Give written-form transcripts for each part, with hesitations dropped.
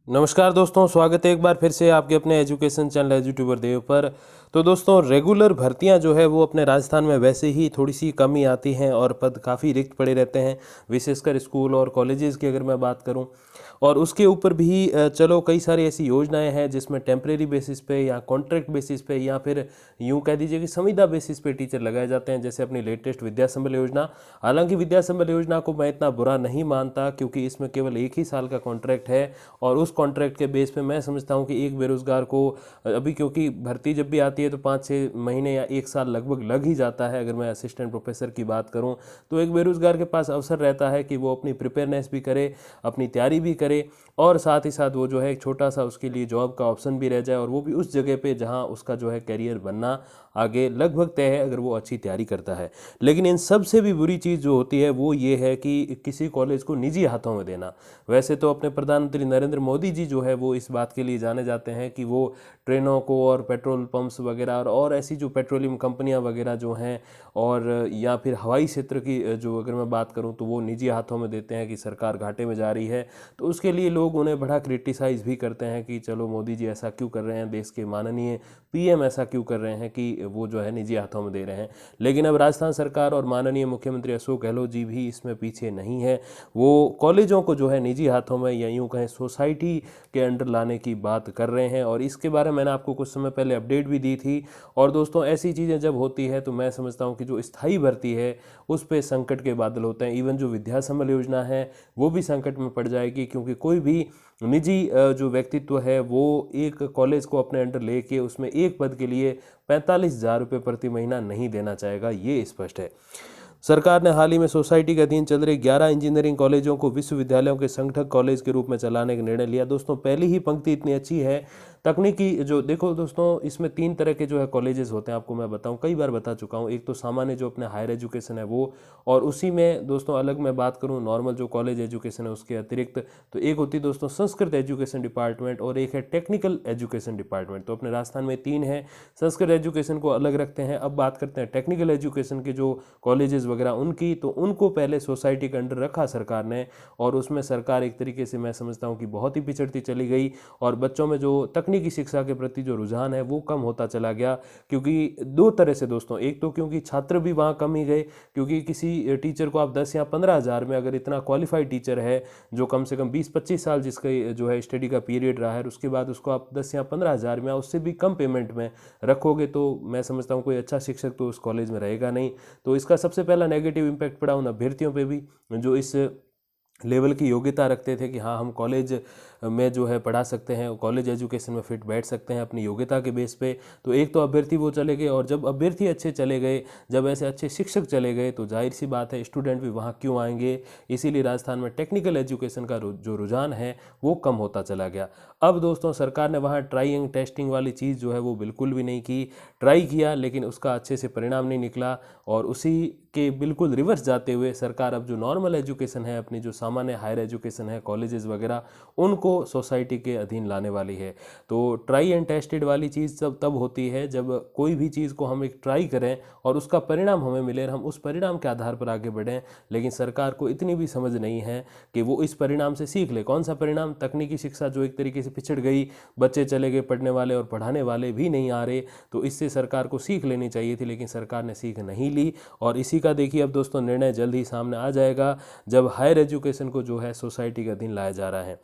नमस्कार दोस्तों, स्वागत है एक बार फिर से आपके अपने एजुकेशन चैनल एजुट्यूबर देव पर। तो दोस्तों, रेगुलर भर्तियां जो है वो अपने राजस्थान में वैसे ही थोड़ी सी कमी आती हैं और पद काफ़ी रिक्त पड़े रहते हैं, विशेषकर स्कूल और कॉलेजेस की अगर मैं बात करूं। और उसके ऊपर भी चलो कई सारी ऐसी योजनाएं हैं जिसमें टेम्परेरी बेसिस पे या कॉन्ट्रैक्ट बेसिस पे या फिर यूं कह दीजिए कि संविदा बेसिस पे टीचर लगाए जाते हैं, जैसे अपनी लेटेस्ट विद्या संबल योजना। हालांकि विद्या संबल योजना को मैं इतना बुरा नहीं मानता, क्योंकि इसमें केवल 1 ही साल का कॉन्ट्रैक्ट है और उस कॉन्ट्रैक्ट के बेस पे मैं समझता हूँ कि एक बेरोजगार को अभी, क्योंकि भर्ती जब भी आती है तो 5-6 महीने या 1 साल लगभग लग ही जाता है, अगर मैं असिस्टेंट प्रोफेसर की बात करूँ, तो एक बेरोजगार के पास अवसर रहता है कि वो अपनी प्रिपेयरनेस भी करे, अपनी तैयारी भी करे और साथ ही साथ वो जो है एक छोटा सा उसके लिए जॉब का ऑप्शन भी रह जाए, और वो भी उस जगह पे जहाँ उसका जो है करियर बनना आगे लगभग तय है, अगर वो अच्छी तैयारी करता है। लेकिन इन सब से भी बुरी चीज़ जो होती है वो ये है कि किसी कॉलेज को निजी हाथों में देना। वैसे तो अपने प्रधानमंत्री नरेंद्र मोदी जी जो है वो इस बात के लिए जाने जाते हैं कि वो ट्रेनों को और पेट्रोल पंप्स वगैरह और ऐसी जो पेट्रोलियम कंपनियां वगैरह जो हैं, और या फिर हवाई क्षेत्र की जो अगर मैं बात करूं तो वो निजी हाथों में देते हैं कि सरकार घाटे में जा रही है। तो उसके लिए लोग उन्हें बड़ा क्रिटिसाइज़ भी करते हैं कि चलो मोदी जी ऐसा क्यों कर रहे हैं, देश के माननीय पीएम ऐसा क्यों कर रहे हैं कि वो जो है निजी हाथों में दे रहे हैं। लेकिन अब राजस्थान सरकार और माननीय मुख्यमंत्री अशोक गहलोत जी भी इसमें पीछे नहीं है। वो कॉलेजों को जो है निजी हाथों में या यूँ कहें सोसाइटी के अंडर लाने की बात कर रहे हैं, और इसके बारे में मैंने आपको कुछ समय पहले अपडेट भी दी थी। और दोस्तों, ऐसी चीज़ें जब होती है तो मैं समझता हूँ कि जो स्थायी भर्ती है उस पर संकट के बादल होते हैं। इवन जो विद्या संबल योजना है वो भी संकट में पड़ जाएगी, क्योंकि कोई भी निजी जो व्यक्तित्व है वो एक कॉलेज को अपने अंडर लेके उसमें एक पद के लिए 45,000 रुपये प्रति महीना नहीं देना चाहेगा, ये स्पष्ट है। सरकार ने हाल ही में सोसाइटी के अधीन चल रहे 11 इंजीनियरिंग कॉलेजों को विश्वविद्यालयों के संगठक कॉलेज के रूप में चलाने का निर्णय लिया। दोस्तों, पहली ही पंक्ति इतनी अच्छी है। तकनीकी जो देखो दोस्तों, इसमें 3 तरह के जो है कॉलेजेस होते हैं, आपको मैं बताऊं, कई बार बता चुका हूं। एक तो सामान्य जो अपने हायर एजुकेशन है वो, और उसी में दोस्तों अलग मैं बात करूं नॉर्मल जो कॉलेज एजुकेशन है उसके अतिरिक्त, तो एक होती है दोस्तों संस्कृत एजुकेशन डिपार्टमेंट और एक है टेक्निकल एजुकेशन डिपार्टमेंट। तो अपने राजस्थान में 3 है। संस्कृत एजुकेशन को अलग रखते हैं। अब बात करते हैं टेक्निकल एजुकेशन के जो कॉलेजेस वगैरह उनकी, तो उनको पहले सोसाइटी के अंडर रखा सरकार ने, और उसमें सरकार एक तरीके से मैं समझता हूँ कि बहुत ही पिछड़ती चली गई, और बच्चों में जो तकनीकी शिक्षा के प्रति जो रुझान है वो कम होता चला गया। क्योंकि 2 तरह से दोस्तों, एक तो क्योंकि छात्र भी वहाँ कम ही गए, क्योंकि किसी टीचर को आप 10 या 15 हज़ार में, अगर इतना क्वालिफाइड टीचर है जो कम से कम 20-25 साल जिसका जो है स्टडी का पीरियड रहा है, उसके बाद उसको आप 10 या 15 हज़ार में उससे भी कम पेमेंट में रखोगे, तो मैं समझता हूँ कोई अच्छा शिक्षक तो उस कॉलेज में रहेगा नहीं। तो इसका सबसे पहला नेगेटिव इम्पैक्ट पड़ा उन अभ्यर्थियों पे भी जो इस लेवल की योग्यता रखते थे कि हाँ हम कॉलेज में जो है पढ़ा सकते हैं, कॉलेज एजुकेशन में फिट बैठ सकते हैं अपनी योग्यता के बेस पे। तो एक तो अभ्यर्थी वो चले गए, और जब अभ्यर्थी अच्छे चले गए, जब ऐसे अच्छे शिक्षक चले गए, तो जाहिर सी बात है स्टूडेंट भी वहाँ क्यों आएंगे। इसीलिए राजस्थान में टेक्निकल एजुकेशन का जो रुझान है वो कम होता चला गया। अब दोस्तों, सरकार ने वहाँ ट्राइंग टेस्टिंग वाली चीज़ जो है वो बिल्कुल भी नहीं की। ट्राई किया लेकिन उसका अच्छे से परिणाम नहीं निकला, और उसी के बिल्कुल रिवर्स जाते हुए सरकार अब जो नॉर्मल एजुकेशन है, अपनी जो सामान्य हायर एजुकेशन है, कॉलेजेस वगैरह, उनको सोसाइटी के अधीन लाने वाली है। तो ट्राई एंड टेस्टेड वाली चीज़ तब होती है जब कोई भी चीज़ को हम एक ट्राई करें और उसका परिणाम हमें मिले, हम उस परिणाम के आधार पर आगे बढ़ें। लेकिन सरकार को इतनी भी समझ नहीं है कि वो इस परिणाम से सीख ले। कौन सा परिणाम? तकनीकी शिक्षा जो एक तरीके से पिछड़ गई, बच्चे चले गए पढ़ने वाले और पढ़ाने वाले भी नहीं आ रहे, तो इससे सरकार को सीख लेनी चाहिए थी, लेकिन सरकार ने सीख नहीं ली। और इसी का देखिए अब दोस्तों निर्णय जल्द ही सामने आ जाएगा, जब हायर एजुकेशन को जो है सोसाइटी के अधीन लाया जा रहा है।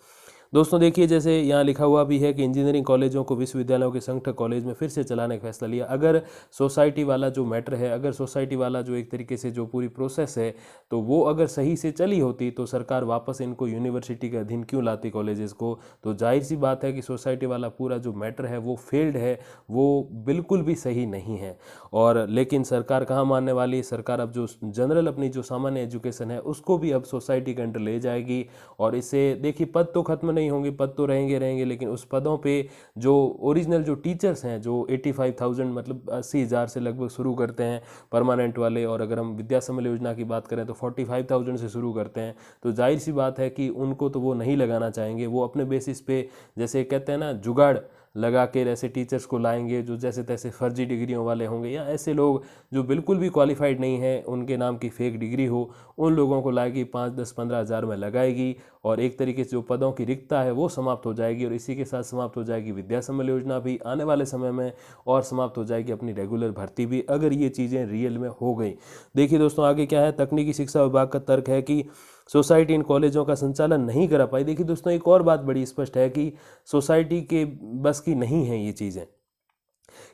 दोस्तों देखिए, जैसे यहाँ लिखा हुआ भी है कि इंजीनियरिंग कॉलेजों को विश्वविद्यालयों के संगठक कॉलेज में फिर से चलाने का फैसला लिया। अगर सोसाइटी वाला जो मैटर है, अगर सोसाइटी वाला जो एक तरीके से जो पूरी प्रोसेस है, तो वो अगर सही से चली होती तो सरकार वापस इनको यूनिवर्सिटी के अधीन क्यों लाती कॉलेजेस को। तो जाहिर सी बात है कि सोसाइटी वाला पूरा जो मैटर है वो फेल्ड है, वो बिल्कुल भी सही नहीं है। और लेकिन सरकार कहाँ मानने वाली है? सरकार अब जो जनरल अपनी जो सामान्य एजुकेशन है उसको भी अब सोसाइटी के अंडर ले जाएगी। और इससे देखिए पद तो खत्म नहीं होंगे, पद तो रहेंगे, लेकिन उस पदों पे जो ओरिजिनल जो टीचर्स हैं, जो 85,000 मतलब 80,000 से लगभग शुरू करते हैं परमानेंट वाले, और अगर हम विद्या संबल योजना की बात करें तो 45,000 से शुरू करते हैं, तो जाहिर सी बात है कि उनको तो वो नहीं लगाना चाहेंगे। वो अपने बेसिस पे, जैसे कहते हैं ना जुगाड़, लगा के ऐसे टीचर्स को लाएंगे जो जैसे तैसे फर्जी डिग्रियों वाले होंगे, या ऐसे लोग जो बिल्कुल भी क्वालिफाइड नहीं है, उनके नाम की फेक डिग्री हो, उन लोगों को लाएगी 5-10-15 हज़ार में लगाएगी, और एक तरीके से जो पदों की रिक्तता है वो समाप्त हो जाएगी। और इसी के साथ समाप्त हो जाएगी विद्या सम्मेलन योजना भी आने वाले समय में, और समाप्त हो जाएगी अपनी रेगुलर भर्ती भी, अगर ये चीज़ें रियल में हो गई। देखिए दोस्तों आगे क्या है, तकनीकी शिक्षा विभाग का तर्क है कि सोसाइटी इन कॉलेजों का संचालन नहीं करा पाई। देखिए दोस्तों एक और बात बड़ी स्पष्ट है कि सोसाइटी के बस की नहीं है ये चीज़ें।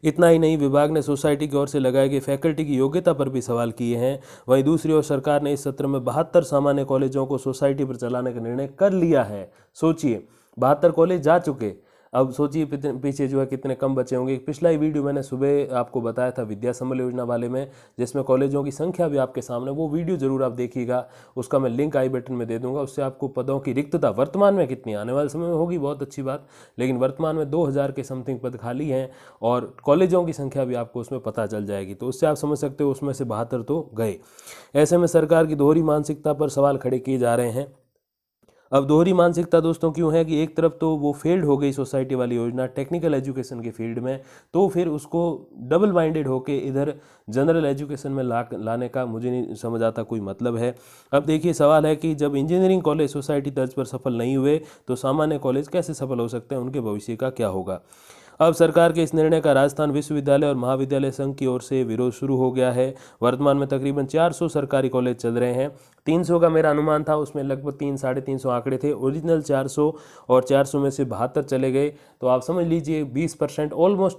इतना ही नहीं, विभाग ने सोसाइटी की ओर से लगाए गए फैकल्टी की योग्यता पर भी सवाल किए हैं। वहीं दूसरी ओर सरकार ने इस सत्र में 72 सामान्य कॉलेजों को सोसाइटी पर चलाने का निर्णय कर लिया है। सोचिए 72 कॉलेज जा चुके, अब सोचिए पीछे जो है कितने कम बचे होंगे। पिछला ही वीडियो मैंने सुबह आपको बताया था विद्या सम्मेलन योजना वाले में, जिसमें कॉलेजों की संख्या भी आपके सामने, वो वीडियो जरूर आप देखिएगा, उसका मैं लिंक आई बटन में दे दूंगा। उससे आपको पदों की रिक्तता वर्तमान में कितनी, आने वाले समय में होगी बहुत अच्छी बात, लेकिन वर्तमान में 2000 के समथिंग पद खाली हैं, और कॉलेजों की संख्या भी आपको उसमें पता चल जाएगी। तो उससे आप समझ सकते हो उसमें से 72 तो गए। ऐसे में सरकार की दोहरी मानसिकता पर सवाल खड़े किए जा रहे हैं। अब दोहरी मानसिकता दोस्तों क्यों है कि एक तरफ तो वो फेल्ड हो गई सोसाइटी वाली योजना टेक्निकल एजुकेशन के फील्ड में, तो फिर उसको डबल माइंडेड होके इधर जनरल एजुकेशन में लाने का मुझे नहीं समझ आता कोई मतलब है। अब देखिए सवाल है कि जब इंजीनियरिंग कॉलेज सोसाइटी तर्ज पर सफल नहीं हुए तो सामान्य कॉलेज कैसे सफल हो सकते हैं, उनके भविष्य का क्या होगा। अब सरकार के इस निर्णय का राजस्थान विश्वविद्यालय और महाविद्यालय संघ की ओर से विरोध शुरू हो गया है। वर्तमान में तकरीबन 400 सरकारी कॉलेज चल रहे हैं। 300 का मेरा अनुमान था, उसमें लगभग 300-350 आंकड़े थे, ओरिजिनल 400, और 400 में से 72 चले गए। तो आप समझ लीजिए 20%, ऑलमोस्ट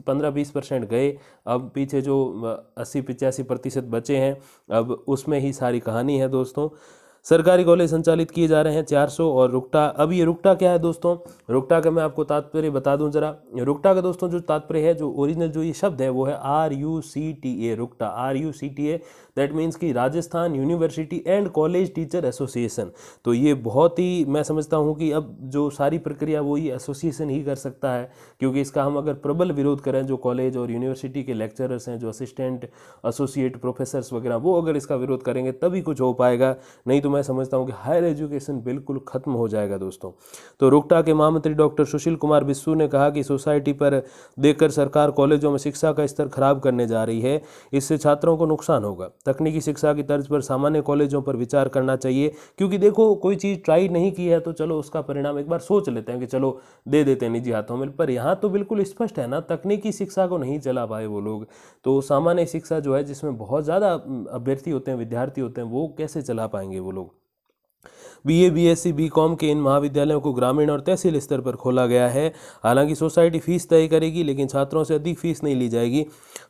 15-20% गए। अब पीछे जो 80-85% बचे हैं, अब उसमें ही सारी कहानी है दोस्तों। सरकारी कॉलेज संचालित किए जा रहे हैं 400। और रुकटा, अब ये रुकटा क्या है दोस्तों, रुकटा का मैं आपको तात्पर्य बता दूं जरा। रुकटा का दोस्तों जो तात्पर्य है, जो ओरिजिनल जो ये शब्द है वो है RUCTA, रुकटा RUCTA, दैट मीन्स कि Rajasthan university and college teacher association. तो ये बहुत ही, मैं समझता हूँ कि अब जो सारी प्रक्रिया वो ये एसोसिएशन ही कर सकता है, क्योंकि इसका हम अगर प्रबल विरोध करें, जो कॉलेज और यूनिवर्सिटी के लेक्चरर्स हैं, जो असिस्टेंट एसोसिएट प्रोफेसर्स वगैरह, वो अगर इसका विरोध करेंगे तभी कुछ हो पाएगा, नहीं तो मैं समझता हूं कि हायर एजुकेशन बिल्कुल खत्म हो जाएगा दोस्तों। तो रुकटा के महामंत्री डॉक्टर सुशील कुमार बिस्सू ने कहा कि सोसाइटी पर देकर सरकार कॉलेजों में शिक्षा का स्तर खराब करने जा रही है, इससे छात्रों को नुकसान होगा। तकनीकी शिक्षा की तर्ज पर सामान्य कॉलेजों पर विचार करना चाहिए, क्योंकि देखो कोई चीज़ ट्राई नहीं की है तो चलो उसका परिणाम एक बार सोच लेते हैं कि चलो दे देते हैं निजी हाथों में, पर यहाँ तो बिल्कुल स्पष्ट है ना, तकनीकी शिक्षा को नहीं चला पाए वो लोग, तो सामान्य शिक्षा जो है जिसमें बहुत ज़्यादा अभ्यर्थी होते हैं, विद्यार्थी होते हैं, वो कैसे चला पाएंगे वो लोग। BA BSc BCom के इन महाविद्यालयों को ग्रामीण और तहसील स्तर पर खोला गया है। हालांकि सोसाइटी फीस तय करेगी, लेकिन छात्रों से अधिक फीस नहीं ली जाएगी।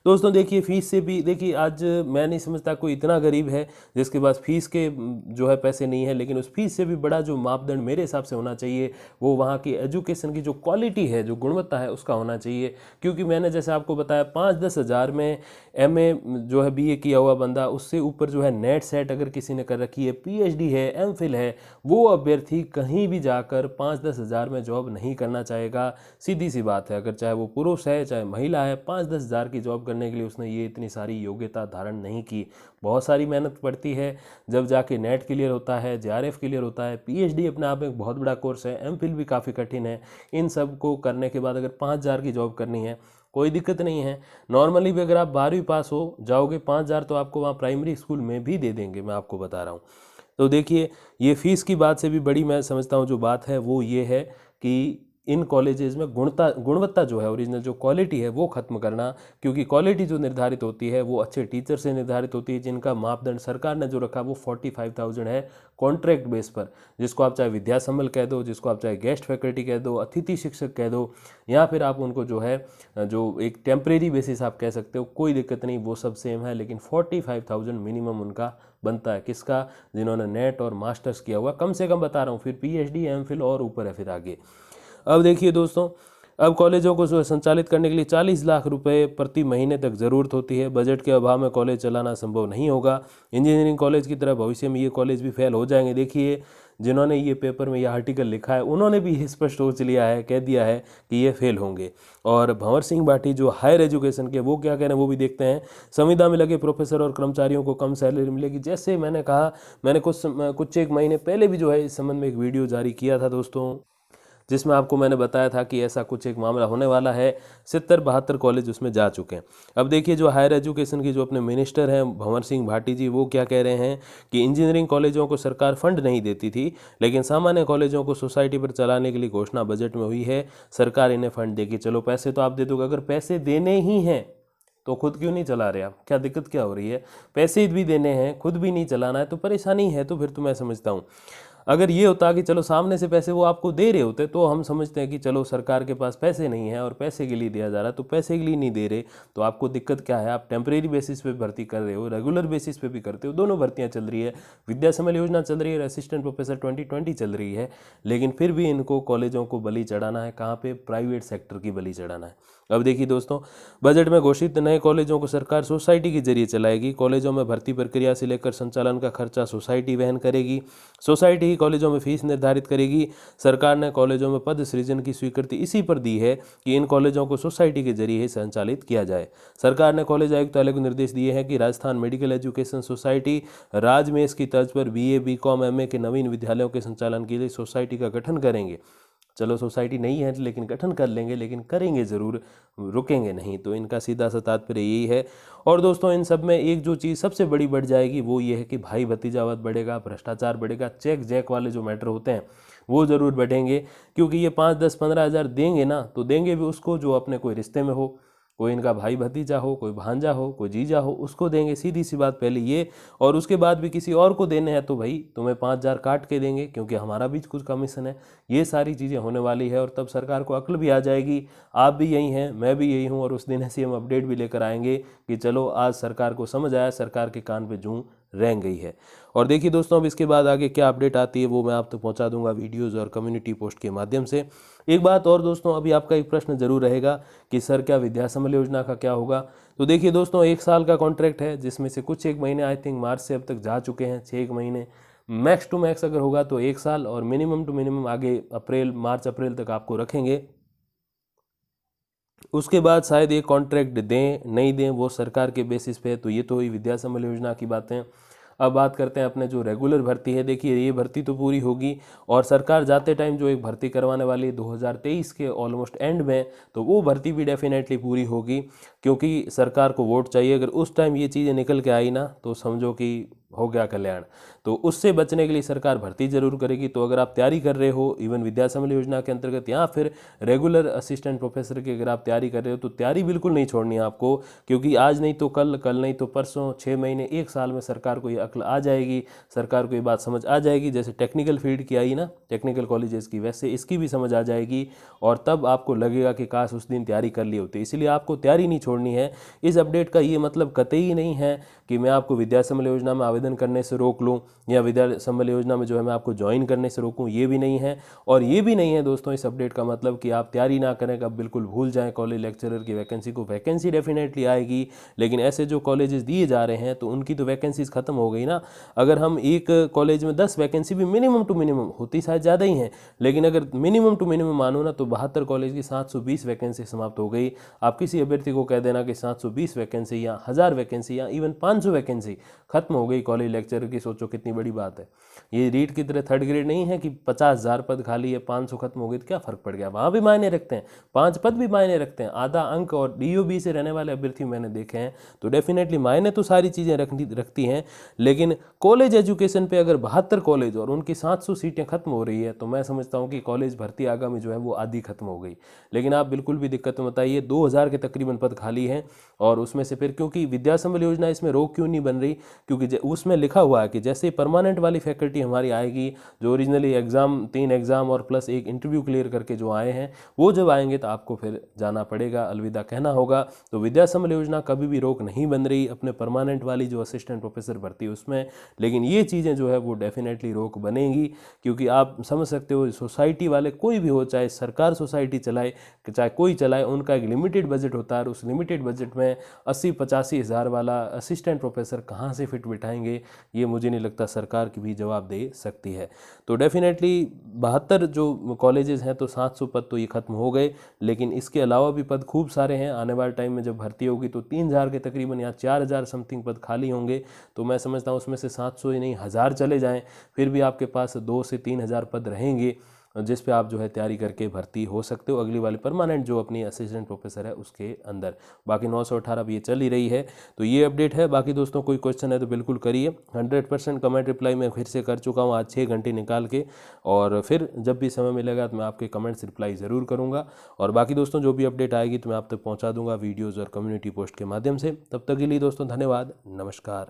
दोस्तों देखिए फीस से भी, देखिए आज मैं नहीं समझता कोई इतना गरीब है जिसके पास फीस के जो है पैसे नहीं है, लेकिन उस फीस से भी बड़ा जो मापदंड मेरे हिसाब से होना चाहिए वो वहाँ की एजुकेशन की जो क्वालिटी है, जो गुणवत्ता है उसका होना चाहिए। क्योंकि मैंने जैसे आपको बताया 5-10 हज़ार में MA जो है BA किया हुआ बंदा, उससे ऊपर जो है नेट सेट अगर किसी ने कर रखी है, PhD है, MPhil है, वो अभ्यर्थी कहीं भी जाकर 5-10 हज़ार में जॉब नहीं करना चाहेगा। सीधी सी बात है, अगर चाहे वो पुरुष है चाहे महिला है, 5-10 हज़ार की जॉब करने के लिए उसने ये इतनी सारी योग्यता धारण नहीं की। बहुत सारी मेहनत पड़ती है, जब जाके नेट क्लियर होता है, JRF क्लियर होता है, PhD अपने आप में एक बहुत बड़ा कोर्स है, MPhil भी काफ़ी कठिन है। इन सब को करने के बाद अगर 5,000 की जॉब करनी है कोई दिक्कत नहीं है। नॉर्मली भी अगर आप 12वीं पास हो जाओगे, 5,000 तो आपको वहाँ प्राइमरी स्कूल में भी दे देंगे, मैं आपको बता रहा हूँ। तो देखिए ये फीस की बात से भी बड़ी मैं समझता हूँ जो बात है वो ये है कि इन कॉलेजेस में गुणवत्ता जो है, ओरिजिनल जो क्वालिटी है वो खत्म करना। क्योंकि क्वालिटी जो निर्धारित होती है वो अच्छे टीचर से निर्धारित होती है, जिनका मापदंड सरकार ने जो रखा वो 45,000 है कॉन्ट्रैक्ट बेस पर, जिसको आप चाहे विद्या सम्मेलन कह दो, जिसको आप चाहे गेस्ट फैकल्टी कह दो, अतिथि शिक्षक कह दो, या फिर आप उनको जो है जो एक टेम्परेरी बेसिस आप कह सकते हो, कोई दिक्कत नहीं, वो सब सेम है। लेकिन 45,000 मिनिमम उनका बनता है। किसका? जिन्होंने नेट और मास्टर्स किया हुआ, कम से कम बता रहा हूँ, फिर PhD MPhil और ऊपर है फिर आगे। अब देखिए दोस्तों, अब कॉलेजों को जो है संचालित करने के लिए 40 लाख रुपए प्रति महीने तक ज़रूरत होती है। बजट के अभाव में कॉलेज चलाना संभव नहीं होगा। इंजीनियरिंग कॉलेज की तरह भविष्य में ये कॉलेज भी फेल हो जाएंगे। देखिए जिन्होंने ये पेपर में यह आर्टिकल लिखा है उन्होंने भी स्पष्ट सोच लिया है, कह दिया है कि ये फेल होंगे। और भंवर सिंह भाटी जो हायर एजुकेशन के, वो क्या कह रहे हैं वो भी देखते हैं। संविदा में लगे प्रोफेसर और कर्मचारियों को कम सैलरी मिलेगी। जैसे मैंने कहा, मैंने कुछ एक महीने पहले भी जो है इस संबंध में एक वीडियो जारी किया था दोस्तों। जिसमें आपको मैंने बताया था कि ऐसा कुछ एक मामला होने वाला है। 70-72 कॉलेज उसमें जा चुके हैं। अब देखिए जो हायर एजुकेशन की जो अपने मिनिस्टर हैं भंवर सिंह भाटी जी, वो क्या कह रहे हैं कि इंजीनियरिंग कॉलेजों को सरकार फंड नहीं देती थी, लेकिन सामान्य कॉलेजों को सोसाइटी पर चलाने के लिए घोषणा बजट में हुई है, सरकार इन्हें फंड देगी। चलो पैसे तो आप दे दोगे, अगर पैसे देने ही हैं तो खुद क्यों नहीं चला रहे आप? क्या दिक्कत क्या हो रही है? पैसे भी देने हैं, खुद भी नहीं चलाना है तो परेशानी है। तो फिर तो मैं समझता हूँ अगर ये होता कि चलो सामने से पैसे वो आपको दे रहे होते तो हम समझते हैं कि चलो सरकार के पास पैसे नहीं है और पैसे के लिए दिया जा रहा है, तो पैसे के लिए नहीं दे रहे तो आपको दिक्कत क्या है? आप टेम्परेरी बेसिस पे भर्ती कर रहे हो, रेगुलर बेसिस पे भी करते हो, दोनों भर्तियां चल रही है, विद्या समल योजना चल रही है, असिस्टेंट प्रोफेसर 2020 चल रही है, लेकिन फिर भी इनको कॉलेजों को बलि चढ़ाना है। कहाँ पे? प्राइवेट सेक्टर की बलि चढ़ाना है। अब देखिए दोस्तों, बजट में घोषित नए कॉलेजों को सरकार सोसाइटी के जरिए चलाएगी। कॉलेजों में भर्ती प्रक्रिया से लेकर संचालन का खर्चा सोसाइटी वहन करेगी। सोसाइटी ही कॉलेजों में फीस निर्धारित करेगी। सरकार ने कॉलेजों में पद सृजन की स्वीकृति इसी पर दी है कि इन कॉलेजों को सोसाइटी के जरिए ही संचालित किया जाए। सरकार ने कॉलेज आयुक्तालय को निर्देश दिए हैं कि राजस्थान मेडिकल एजुकेशन सोसाइटी राजमेश की तर्ज पर BA BCom MA के नवीन विद्यालयों के संचालन के लिए सोसाइटी का गठन करेंगे। चलो सोसाइटी नहीं है लेकिन गठन कर लेंगे, लेकिन करेंगे ज़रूर, रुकेंगे नहीं। तो इनका सीधा सा तात्पर्य यही है। और दोस्तों इन सब में एक जो चीज़ सबसे बड़ी बढ़ जाएगी वो ये है कि भाई भतीजावाद बढ़ेगा, भ्रष्टाचार बढ़ेगा, चेक जैक वाले जो मैटर होते हैं वो ज़रूर बढ़ेंगे। क्योंकि ये 5, 10, 15 हज़ार देंगे ना, तो देंगे भी उसको जो अपने कोई रिश्ते में हो, कोई इनका भाई भतीजा हो, कोई भांजा हो, कोई जीजा हो, उसको देंगे। सीधी सी बात पहले ये। और उसके बाद भी किसी और को देने हैं तो भाई तुम्हें 5,000 काट के देंगे, क्योंकि हमारा भी कुछ कमीशन है। ये सारी चीज़ें होने वाली है और तब सरकार को अक्ल भी आ जाएगी। आप भी यही हैं, मैं भी यही हूँ, और उस दिन ऐसी हम अपडेट भी लेकर आएंगे कि चलो आज सरकार को समझ आया, सरकार के कान पे जूं रेंग गई है। और देखिए दोस्तों, अब इसके बाद आगे क्या अपडेट आती है वो मैं आप तक पहुंचा दूंगा वीडियोज़ और कम्युनिटी पोस्ट के माध्यम से। एक बात और दोस्तों, अभी आपका एक प्रश्न जरूर रहेगा कि सर क्या विद्या समल योजना का क्या होगा? तो देखिए दोस्तों, 1 साल का कॉन्ट्रैक्ट है, जिसमें से कुछ 1 महीने आई थिंक मार्च से अब तक जा चुके हैं, 6 महीने मैक्स टू मैक्स अगर होगा तो 1 साल, और मिनिमम टू मिनिमम आगे मार्च अप्रैल तक आपको रखेंगे। उसके बाद शायद ये कॉन्ट्रैक्ट दें नहीं दें वो सरकार के बेसिस पे है। तो ये तो हुई विद्या समल योजना की बातें। अब बात करते हैं अपने जो रेगुलर भर्ती है। देखिए ये भर्ती तो पूरी होगी, और सरकार जाते टाइम जो एक भर्ती करवाने वाली है 2023 के ऑलमोस्ट एंड में, तो वो भर्ती भी डेफिनेटली पूरी होगी, क्योंकि सरकार को वोट चाहिए। अगर उस टाइम ये चीज़ें निकल के आई ना तो समझो कि हो गया कल्याण। तो उससे बचने के लिए सरकार भर्ती जरूर करेगी। तो अगर आप तैयारी कर रहे हो इवन विद्या समल योजना के अंतर्गत या फिर रेगुलर असिस्टेंट प्रोफेसर की अगर आप तैयारी कर रहे हो तो तैयारी बिल्कुल नहीं छोड़नी है आपको, क्योंकि आज नहीं तो कल, कल नहीं तो परसों, 6 महीने 1 साल में सरकार को ये अक्ल आ जाएगी, सरकार को ये बात समझ आ जाएगी। जैसे टेक्निकल फील्ड की आई ना, टेक्निकल कॉलेजेस की, वैसे इसकी भी समझ आ जाएगी, और तब आपको लगेगा कि काश उस दिन तैयारी कर ली होती। इसलिए आपको तैयारी नहीं छोड़नी है। इस अपडेट का ये मतलब कतई नहीं है कि मैं आपको विद्या समल योजना में आवेदन करने से रोक लूँ, या विद्या समल योजना में जो है मैं आपको ज्वाइन करने से रोकूँ, ये भी नहीं है। और ये भी नहीं है दोस्तों इस अपडेट का मतलब कि आप तैयारी ना करें, कि आप बिल्कुल भूल जाएं कॉलेज लेक्चरर की वैकेंसी को। वैकेंसी डेफिनेटली आएगी, लेकिन ऐसे जो कॉलेजेस दिए जा रहे हैं तो उनकी तो वैकेंसीज खत्म हो गई ना। अगर हम एक कॉलेज में 10 वैकेंसी भी मिनिमम टू मिनिमम होती, शायद ज़्यादा ही हैं, लेकिन अगर मिनिमम टू मिनिमम मानो ना तो 72 कॉलेज की 720 वैकेंसी समाप्त हो गई। आप किसी अभ्यर्थी को कह देना कि 720 वैकेंसी या 1000 वैकेंसी या इवन 500 वैकेंसी खत्म हो गई कॉलेज लेक्चरर की, सोचो कितनी बड़ी बात है। ये रीट की तरह थर्ड ग्रेड नहीं है कि 50,000 पद खाली है, 500 खत्म हो गई तो क्या फर्क पड़ गया? वहाँ भी मायने रखते हैं, 5 पद भी मायने रखते हैं, आधा अंक। और DOB से रहने वाले अभ्यर्थी मैंने देखे हैं, तो डेफिनेटली मायने तो सारी चीज़ें रखती हैं। लेकिन कॉलेज एजुकेशन पे अगर 72 कॉलेज और उनकी 700 सीटें खत्म हो रही है, तो मैं समझता हूँ कि कॉलेज भर्ती आगामी जो है वो आधी खत्म हो गई। लेकिन आप बिल्कुल भी दिक्कत मत आइए, 2000 के तकरीबन पद खाली हैं, और उसमें से फिर क्योंकि विद्या समल योजना इसमें रोक क्यों नहीं बन रही, क्योंकि उसमें लिखा हुआ है कि जैसे परमानेंट वाली फैकल्टी हमारी आएगी, जो ओरिजिनली एग्ज़ाम 3 एग्ज़ाम और प्लस एक इंटरव्यू क्लियर करके जो आए हैं, वो जब आएंगे तो आपको फिर जाना पड़ेगा, अलविदा कहना होगा। तो विद्या समल योजना कभी भी रोक नहीं बन रही अपने परमानेंट वाली जो असिस्टेंट प्रोफेसर भर्ती उसमें, लेकिन ये चीज़ें जो है वो डेफिनेटली रोक बनेंगी। क्योंकि आप समझ सकते हो सोसाइटी वाले कोई भी हो, चाहे सरकार सोसाइटी चलाए चाहे कोई चलाए, उनका एक लिमिटेड बजट होता है, और उस लिमिटेड बजट में 80-85 हज़ार वाला असिस्टेंट प्रोफेसर कहाँ से फिट बिठाएंगे, ये मुझे नहीं लगता सरकार की भी जवाब दे सकती है। तो डेफिनेटली 72 जो कॉलेजेस हैं तो 700 पद तो ये खत्म हो गए, लेकिन इसके अलावा भी पद खूब सारे हैं। आने वाले टाइम में जब भर्ती होगी तो 3000 के तकरीबन या 4000 समथिंग पद खाली होंगे। तो मैं समझता हूँ उसमें से 700 ही नहीं 1000 चले जाएँ, फिर भी आपके पास 2 से 3000 पद रहेंगे। जिस पे आप जो है तैयारी करके भर्ती हो सकते हो अगली वाली परमानेंट जो अपनी असिस्टेंट प्रोफेसर है उसके अंदर। बाकी 918 भी ये चल ही रही है। तो ये अपडेट है। बाकी दोस्तों कोई क्वेश्चन है तो बिल्कुल करिए। 100% कमेंट रिप्लाई मैं फिर से कर चुका हूँ आज 6 घंटे निकाल के, और फिर जब भी समय मिलेगा तो मैं आपके कमेंट्स रिप्लाई ज़रूर करूँगा। और बाकी दोस्तों जो भी अपडेट आएगी तो मैं आप तक पहुँचा दूंगा वीडियोज़ और कम्युनिटी पोस्ट के माध्यम से। तब तक के लिए दोस्तों धन्यवाद, नमस्कार।